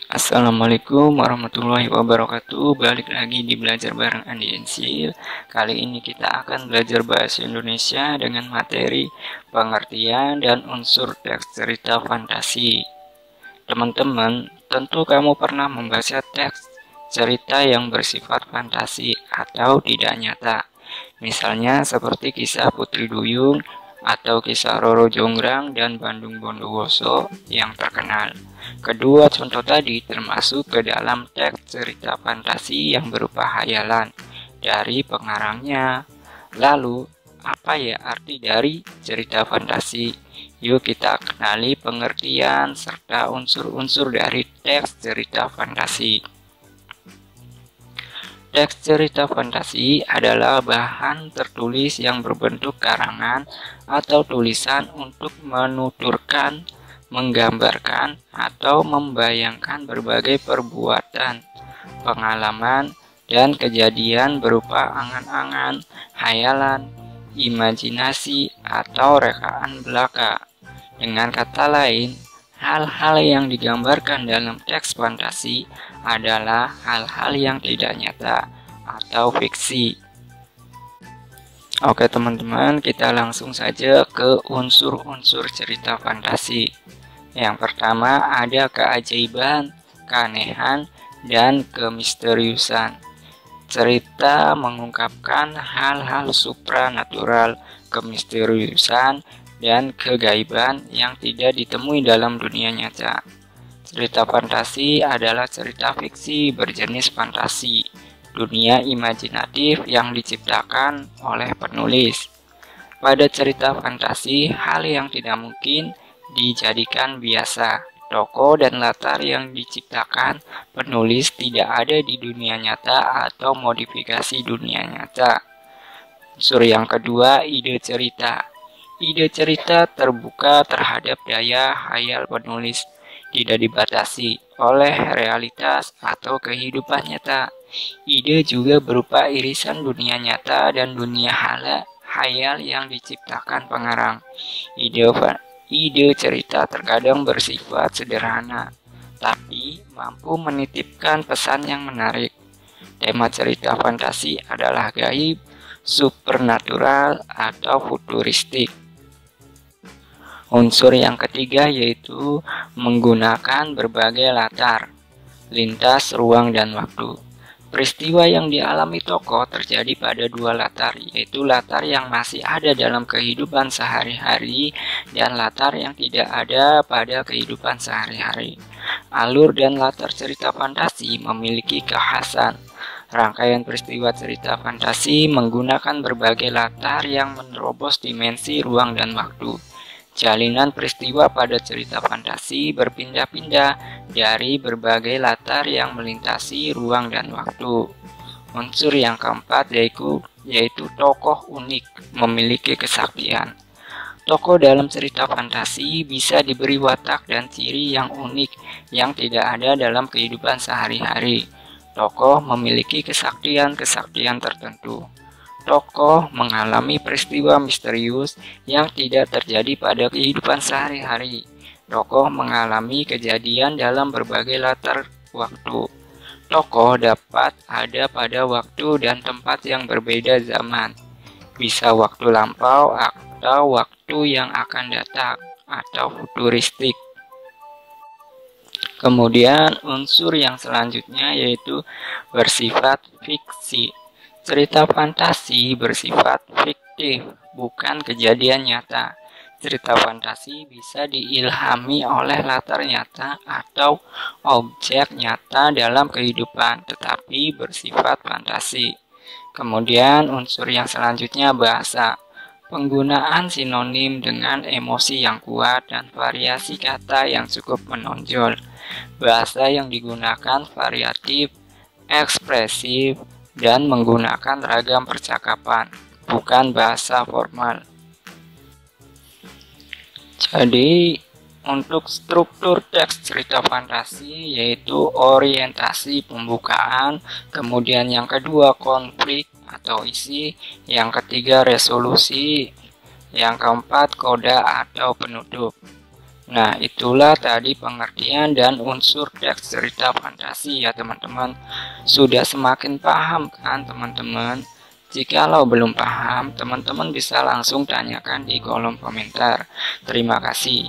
Assalamualaikum warahmatullahi wabarakatuh. Balik lagi di Belajar Bareng Andi Ensil. Kali ini kita akan belajar bahasa Indonesia dengan materi pengertian dan unsur teks cerita fantasi. Teman-teman, tentu kamu pernah membaca teks cerita yang bersifat fantasi atau tidak nyata. Misalnya seperti kisah Putri Duyung atau kisah Roro Jonggrang dan Bandung Bondowoso yang terkenal. Kedua contoh tadi termasuk ke dalam teks cerita fantasi yang berupa hayalan dari pengarangnya. Lalu, apa ya arti dari cerita fantasi? Yuk kita kenali pengertian serta unsur-unsur dari teks cerita fantasi. Teks cerita fantasi adalah bahan tertulis yang berbentuk karangan atau tulisan untuk menuturkan, menggambarkan, atau membayangkan berbagai perbuatan, pengalaman, dan kejadian berupa angan-angan, hayalan, imajinasi, atau rekaan belaka. Dengan kata lain, hal-hal yang digambarkan dalam teks fantasi adalah hal-hal yang tidak nyata atau fiksi. Oke teman-teman, kita langsung saja ke unsur-unsur cerita fantasi. Yang pertama ada keajaiban, keanehan, dan kemisteriusan. Cerita mengungkapkan hal-hal supranatural, kemisteriusan, dan kegaiban yang tidak ditemui dalam dunia nyata. Cerita fantasi adalah cerita fiksi berjenis fantasi, dunia imajinatif yang diciptakan oleh penulis. Pada cerita fantasi, hal yang tidak mungkin dijadikan biasa. Tokoh dan latar yang diciptakan penulis tidak ada di dunia nyata atau modifikasi dunia nyata. Unsur yang kedua, ide cerita. Ide cerita terbuka terhadap daya hayal penulis, tidak dibatasi oleh realitas atau kehidupan nyata. Ide juga berupa irisan dunia nyata dan dunia hayal yang diciptakan pengarang. Ide cerita terkadang bersifat sederhana, tapi mampu menitipkan pesan yang menarik. Tema cerita fantasi adalah gaib, supernatural, atau futuristik. Unsur yang ketiga yaitu menggunakan berbagai latar, lintas, ruang, dan waktu. Peristiwa yang dialami tokoh terjadi pada dua latar, yaitu latar yang masih ada dalam kehidupan sehari-hari dan latar yang tidak ada pada kehidupan sehari-hari. Alur dan latar cerita fantasi memiliki kekhasan. Rangkaian peristiwa cerita fantasi menggunakan berbagai latar yang menerobos dimensi ruang dan waktu. Jalinan peristiwa pada cerita fantasi berpindah-pindah dari berbagai latar yang melintasi ruang dan waktu. Unsur yang keempat yaitu tokoh unik memiliki kesaktian. Tokoh dalam cerita fantasi bisa diberi watak dan ciri yang unik yang tidak ada dalam kehidupan sehari-hari. Tokoh memiliki kesaktian-kesaktian tertentu. Tokoh mengalami peristiwa misterius yang tidak terjadi pada kehidupan sehari-hari. Tokoh mengalami kejadian dalam berbagai latar waktu. Tokoh dapat ada pada waktu dan tempat yang berbeda zaman. Bisa waktu lampau atau waktu yang akan datang atau futuristik. Kemudian unsur yang selanjutnya yaitu bersifat fiksi. Cerita fantasi bersifat fiktif, bukan kejadian nyata. Cerita fantasi bisa diilhami oleh latar nyata atau objek nyata dalam kehidupan, tetapi bersifat fantasi. Kemudian unsur yang selanjutnya bahasa. Penggunaan sinonim dengan emosi yang kuat dan variasi kata yang cukup menonjol. Bahasa yang digunakan variatif, ekspresif, dan menggunakan ragam percakapan, bukan bahasa formal. Jadi, untuk struktur teks cerita fantasi yaitu orientasi pembukaan, kemudian yang kedua konflik atau isi, yang ketiga resolusi, yang keempat koda atau penutup. Nah, itulah tadi pengertian dan unsur teks cerita fantasi ya teman-teman. Sudah semakin paham kan teman-teman? Jikalau belum paham, teman-teman bisa langsung tanyakan di kolom komentar. Terima kasih.